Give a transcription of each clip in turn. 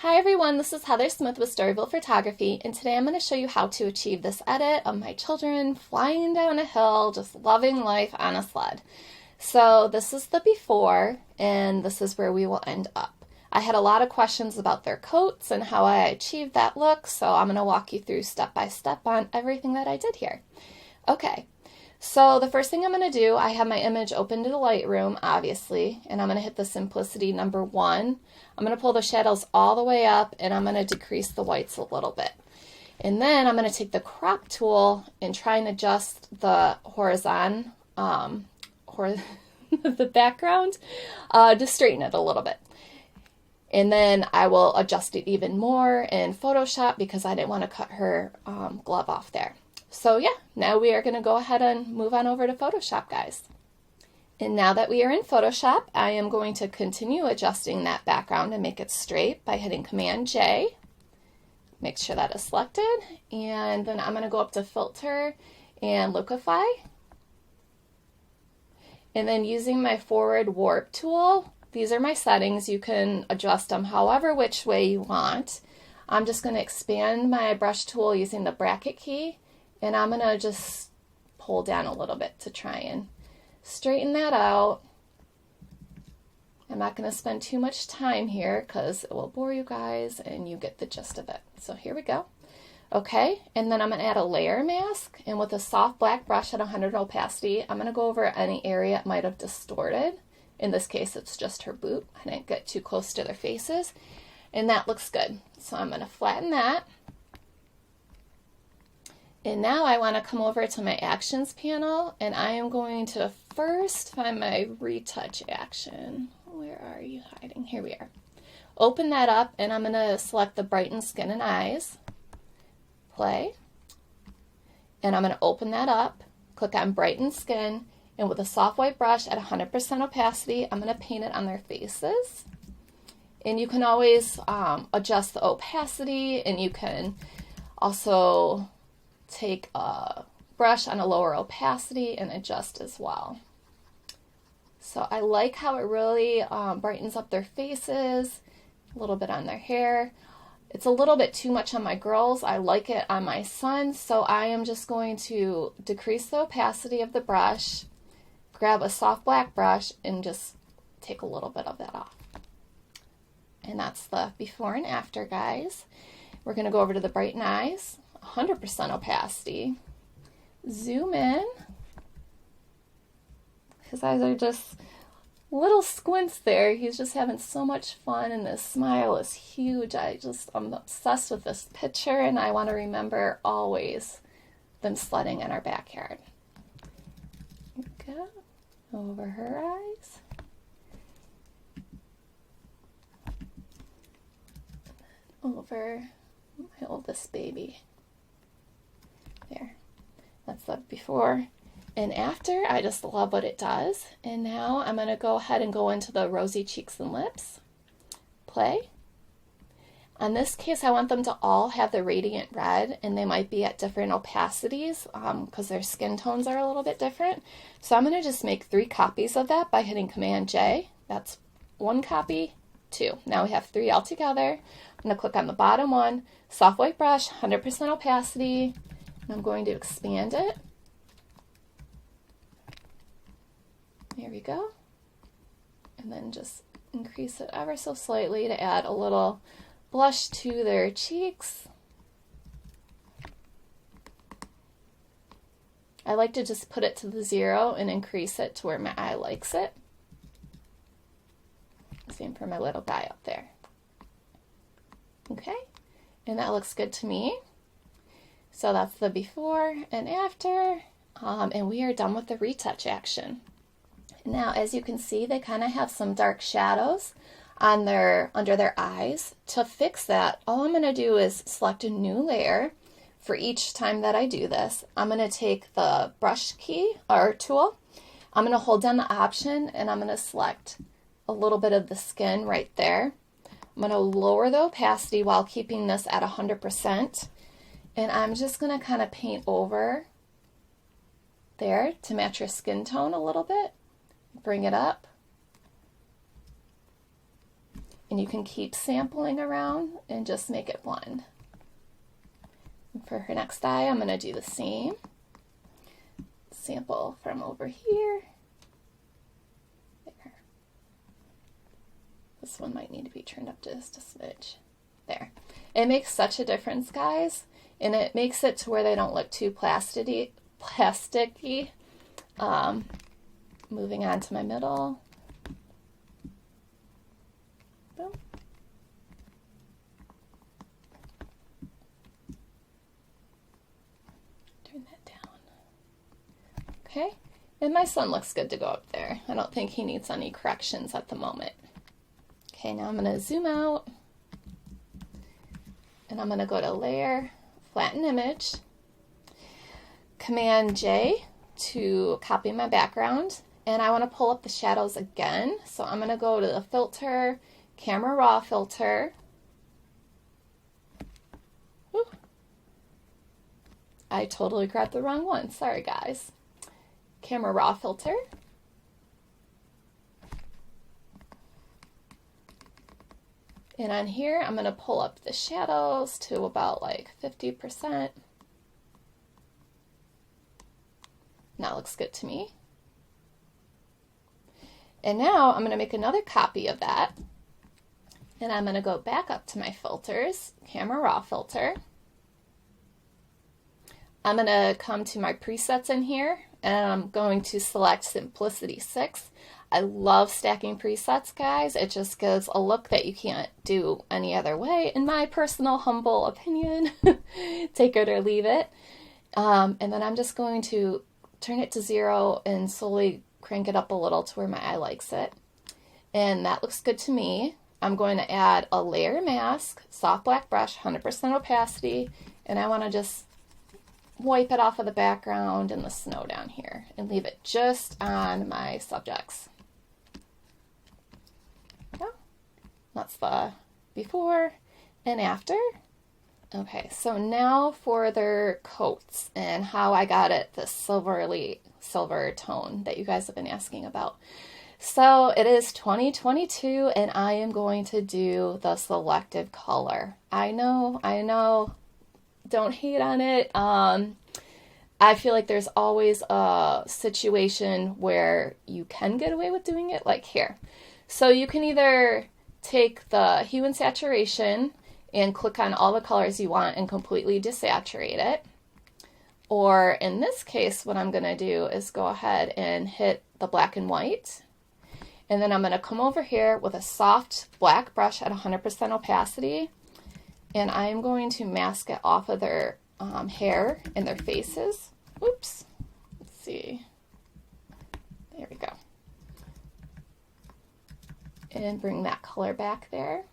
Hi everyone, this is Heather Smith with Storyville Photography, and today I'm going to show you how to achieve this edit of my children flying down a hill, just loving life on a sled. So this is the before, and this is where we will end up. I had a lot of questions about their coats and how I achieved that look, so I'm going to walk you through step by step on everything that I did here. Okay, so the first thing I'm going to do, I have my image open to the Lightroom, obviously, and I'm going to hit the simplicity number 1. I'm going to pull the shadows all the way up, and I'm going to decrease the whites a little bit. And then I'm going to take the crop tool and try and adjust the horizon, the background, to straighten it a little bit. And then I will adjust it even more in Photoshop because I didn't want to cut her glove off there. So yeah, now we are going to go ahead and move on over to Photoshop, guys. And now that we are in Photoshop, I am going to continue adjusting that background and make it straight by hitting Command J. Make sure that is selected. And then I'm going to go up to Filter and Liquify. And then using my forward warp tool, these are my settings. You can adjust them however which way you want. I'm just going to expand my brush tool using the bracket key. And I'm going to just pull down a little bit to try and straighten that out. I'm not going to spend too much time here because it will bore you guys and you get the gist of it. So here we go. Okay, and then I'm going to add a layer mask, and with a soft black brush at 100 opacity, I'm going to go over any area it might have distorted. In this case, it's just her boot. I didn't get too close to their faces, and that looks good. So I'm going to flatten that. And now I want to come over to my actions panel, and I am going to first find my retouch action. Where are you hiding? Here we are. Open that up, and I'm going to select the brighten skin and eyes. Play. And I'm going to open that up, click on brighten skin, and with a soft white brush at 100% opacity, I'm going to paint it on their faces. And you can always adjust the opacity, and you can also take a brush on a lower opacity and adjust as well. So I like how it really brightens up their faces, a little bit on their hair. It's a little bit too much on my girls. I like it on my son, so I am just going to decrease the opacity of the brush, grab a soft black brush, and just take a little bit of that off. And that's the before and after, guys. We're going to go over to the brighten eyes. 100% opacity. Zoom in. His eyes are just little squints there. He's just having so much fun, and this smile is huge. I'm obsessed with this picture, and I want to remember always them sledding in our backyard. Here we go. Over her eyes. Over my oldest baby. There. That's the before and after. I just love what it does. And now I'm going to go ahead and go into the rosy cheeks and lips. Play. In this case, I want them to all have the radiant red, and they might be at different opacities because their skin tones are a little bit different. So I'm going to just make 3 copies of that by hitting Command J. That's 1 copy, 2. Now we have 3 altogether. I'm going to click on the bottom one, soft white brush, 100% opacity. And I'm going to expand it. There we go. And then just increase it ever so slightly to add a little blush to their cheeks. I like to just put it to the 0 and increase it to where my eye likes it. Same for my little guy up there. Okay, and that looks good to me. So that's the before and after, and we are done with the retouch action. Now, as you can see, they kind of have some dark shadows on under their eyes. To fix that, all I'm going to do is select a new layer for each time that I do this. I'm going to take the brush key or tool. I'm going to hold down the option, and I'm going to select a little bit of the skin right there. I'm going to lower the opacity while keeping this at 100%. And I'm just going to kind of paint over there to match your skin tone a little bit. Bring it up. And you can keep sampling around and just make it blend. And for her next eye, I'm going to do the same. Sample from over here. There. This one might need to be turned up just a smidge. There. It makes such a difference, guys. And it makes it to where they don't look too plasticky. Moving on to my middle. Boom. Turn that down. Okay, and my son looks good to go up there. I don't think he needs any corrections at the moment. Okay, now I'm going to zoom out. And I'm going to go to Layer, Flatten Image, Command J to copy my background. And I want to pull up the shadows again. So I'm going to go to the Filter, Camera Raw Filter. Whew. I totally grabbed the wrong one. Sorry, guys. Camera Raw Filter. And on here, I'm going to pull up the shadows to about like 50%. That looks good to me. And now I'm going to make another copy of that. And I'm going to go back up to my filters, Camera Raw Filter. I'm going to come to my presets in here, and I'm going to select Simplicity 6. I love stacking presets, guys. It just gives a look that you can't do any other way, in my personal humble opinion. Take it or leave it. And then I'm just going to turn it to 0 and slowly crank it up a little to where my eye likes it. And that looks good to me. I'm going to add a layer mask, soft black brush, 100% opacity, and I want to just wipe it off of the background and the snow down here and leave it just on my subjects. Yeah. That's the before and after. Okay, so now for their coats and how I got it this silver tone that you guys have been asking about. So it is 2022 and I am going to do the selective color. I know, don't hate on it. I feel like there's always a situation where you can get away with doing it, like here. So you can either take the hue and saturation and click on all the colors you want and completely desaturate it. Or in this case, what I'm going to do is go ahead and hit the black and white. And then I'm going to come over here with a soft black brush at 100% opacity. And I'm going to mask it off of their hair and their faces. Oops. Let's see. There we go. And bring that color back there.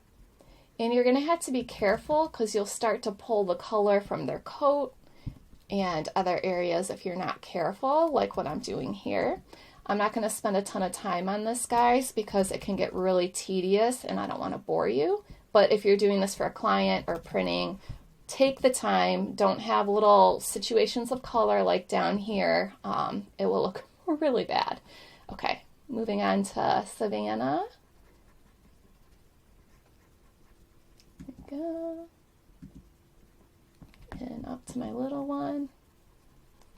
And you're going to have to be careful because you'll start to pull the color from their coat and other areas if you're not careful, like what I'm doing here. I'm not going to spend a ton of time on this, guys, because it can get really tedious and I don't want to bore you. But if you're doing this for a client or printing, take the time. Don't have little situations of color like down here. It will look really bad. Okay, moving on to Savannah. Go. And up to my little one.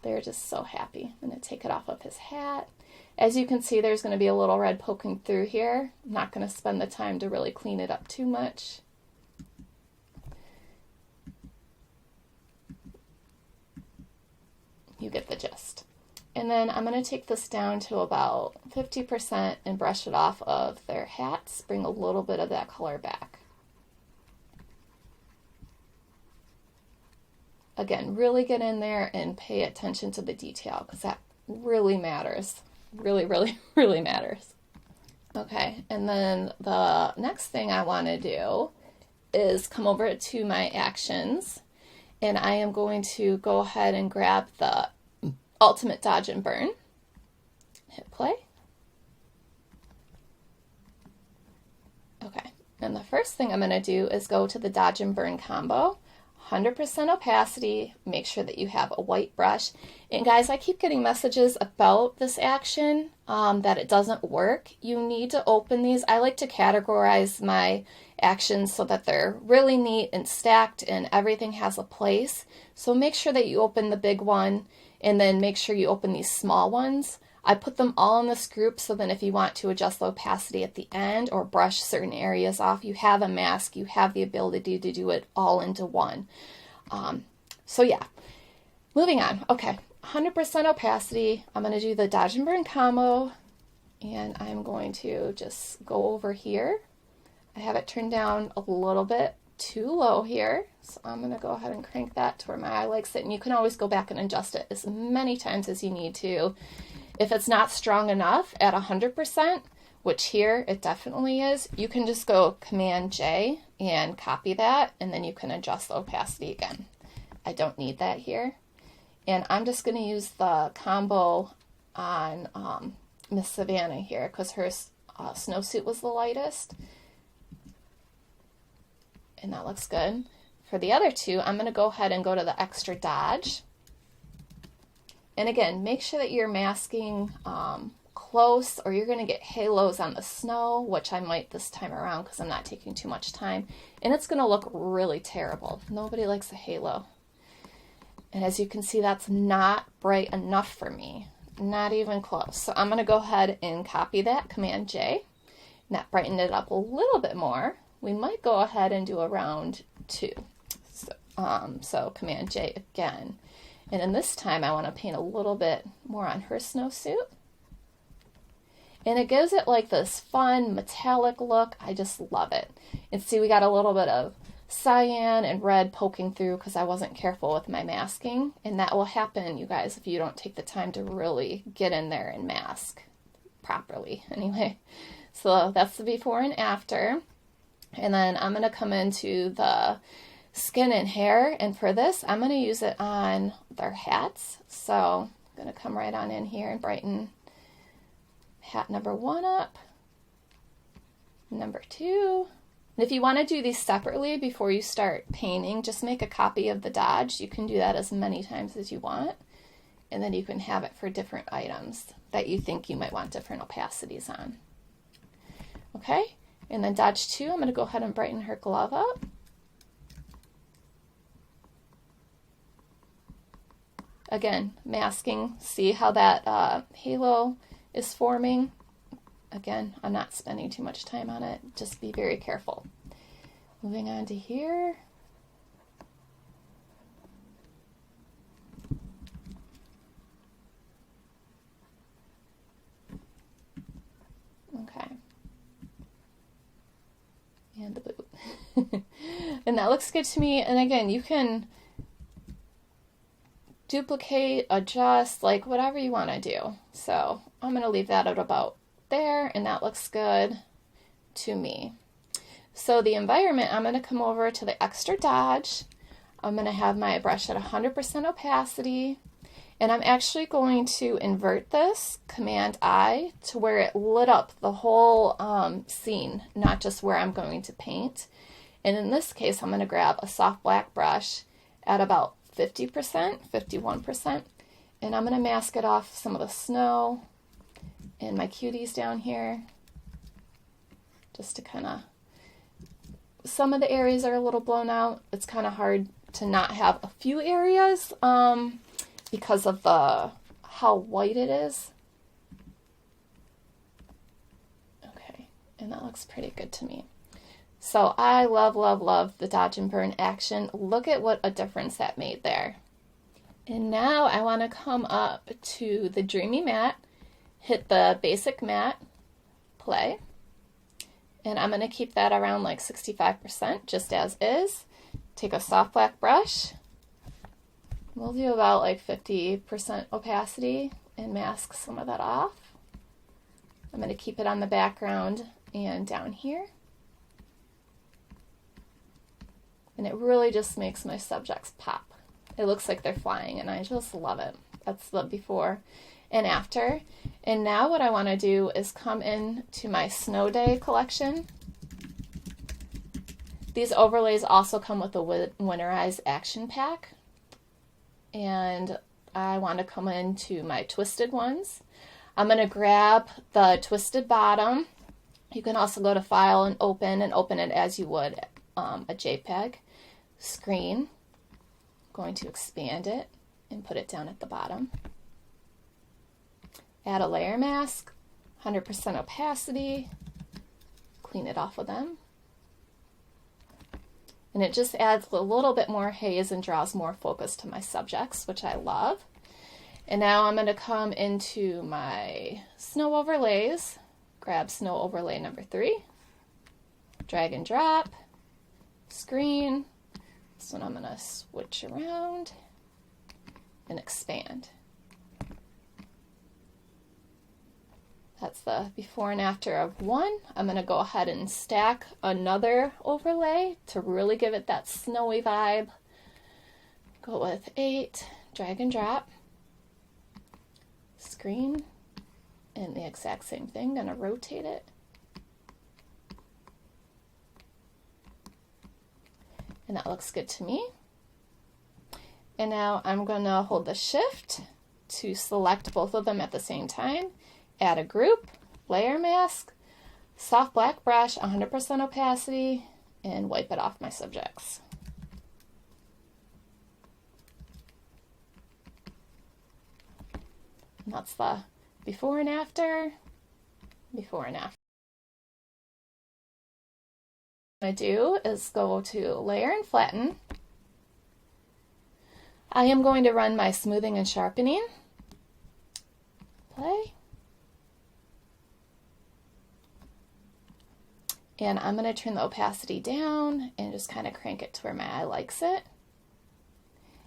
They're just so happy. I'm going to take it off of his hat. As you can see, there's going to be a little red poking through here. I'm not going to spend the time to really clean it up too much. You get the gist. And then I'm going to take this down to about 50% and brush it off of their hats. Bring a little bit of that color back. Again, really get in there and pay attention to the detail because that really matters. Really, really, really matters. Okay, and then the next thing I want to do is come over to my actions, and I am going to go ahead and grab the Ultimate Dodge and Burn. Hit play. Okay, and the first thing I'm going to do is go to the Dodge and Burn combo. 100% opacity, make sure that you have a white brush. And guys, I keep getting messages about this action, that it doesn't work. You need to open these. I like to categorize my actions so that they're really neat and stacked and everything has a place. So make sure that you open the big one and then make sure you open these small ones. I put them all in this group so then if you want to adjust the opacity at the end or brush certain areas off, you have a mask, you have the ability to do it all into one. So yeah, moving on. Okay, 100% opacity. I'm going to do the Dodge and Burn combo, and I'm going to just go over here. I have it turned down a little bit too low here, so I'm going to go ahead and crank that to where my eye likes it, and you can always go back and adjust it as many times as you need to. If it's not strong enough at 100%, which here it definitely is, you can just go Command J and copy that, and then you can adjust the opacity again. I don't need that here. And I'm just going to use the combo on Miss Savannah here because her snowsuit was the lightest. And that looks good. For the other two, I'm going to go ahead and go to the extra dodge. And again, make sure that you're masking close or you're going to get halos on the snow, which I might this time around because I'm not taking too much time. And it's going to look really terrible. Nobody likes a halo. And as you can see, that's not bright enough for me. Not even close. So I'm going to go ahead and copy that, Command J. And that brightened it up a little bit more. We might go ahead and do a round 2. So Command J again. And in this time, I want to paint a little bit more on her snowsuit. And it gives it like this fun metallic look. I just love it. And see, we got a little bit of cyan and red poking through because I wasn't careful with my masking. And that will happen, you guys, if you don't take the time to really get in there and mask properly. Anyway, so that's the before and after. And then I'm going to come into the skin and hair, and for this I'm going to use it on their hats. So I'm going to come right on in here and brighten hat number 1 up, number 2. And if you want to do these separately before you start painting, just make a copy of the dodge. You can do that as many times as you want, and then you can have it for different items that you think you might want different opacities on. Okay, and then dodge 2, I'm going to go ahead and brighten her glove up. Again, masking, see how that halo is forming. Again, I'm not spending too much time on it. Just be very careful. Moving on to here. Okay. And the boot. And that looks good to me. And again, you can duplicate, adjust, like whatever you want to do. So I'm going to leave that at about there, and that looks good to me. So the environment, I'm going to come over to the extra dodge. I'm going to have my brush at 100% opacity, and I'm actually going to invert this, Command I, to where it lit up the whole scene, not just where I'm going to paint. And in this case, I'm going to grab a soft black brush at about 50%, 51%, and I'm going to mask it off some of the snow and my cuties down here, just to kind of, some of the areas are a little blown out. It's kind of hard to not have a few areas because of how white it is. Okay, and that looks pretty good to me. So I love, love, love the Dodge and Burn action. Look at what a difference that made there. And now I want to come up to the Dreamy Matte, hit the basic matte, play, and I'm going to keep that around like 65% just as is. Take a soft black brush. We'll do about like 50% opacity and mask some of that off. I'm going to keep it on the background and down here. And it really just makes my subjects pop. It looks like they're flying, and I just love it. That's the before and after. And now what I want to do is come in to my Snow Day collection. These overlays also come with a winterized action pack. And I want to come into my twisted ones. I'm going to grab the twisted bottom. You can also go to File and open it as you would a JPEG. Screen. I'm going to expand it and put it down at the bottom. Add a layer mask, 100% opacity, clean it off with them. And it just adds a little bit more haze and draws more focus to my subjects, which I love. And now I'm going to come into my snow overlays, grab snow overlay number 3, drag and drop, screen. This one I'm going to switch around and expand. That's the before and after of one. I'm going to go ahead and stack another overlay to really give it that snowy vibe. Go with 8, drag and drop, screen, and the exact same thing. Going to rotate it. And that looks good to me. And now I'm going to hold the shift to select both of them at the same time. Add a group, layer mask, soft black brush, 100% opacity, and wipe it off my subjects. And that's the before and after, before and after. What I do is go to layer and flatten. I am going to run my smoothing and sharpening. Play. And I'm going to turn the opacity down and just kind of crank it to where my eye likes it.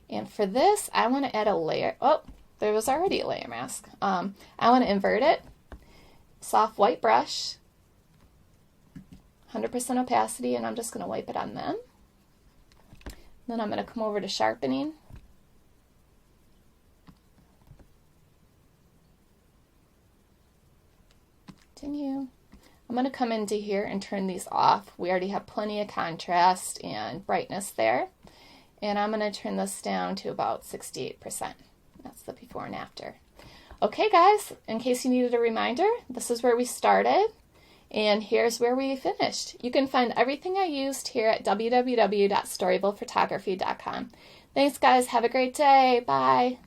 And for this, I want to add a layer. Oh, there was already a layer mask. I want to invert it. Soft white brush, 100% opacity, and I'm just going to wipe it on them. Then I'm going to come over to sharpening. Continue. I'm going to come into here and turn these off. We already have plenty of contrast and brightness there. And I'm going to turn this down to about 68%. That's the before and after. Okay guys, in case you needed a reminder, this is where we started and here's where we finished. You can find everything I used here at www.storyvillephotography.com. Thanks guys, have a great day. Bye.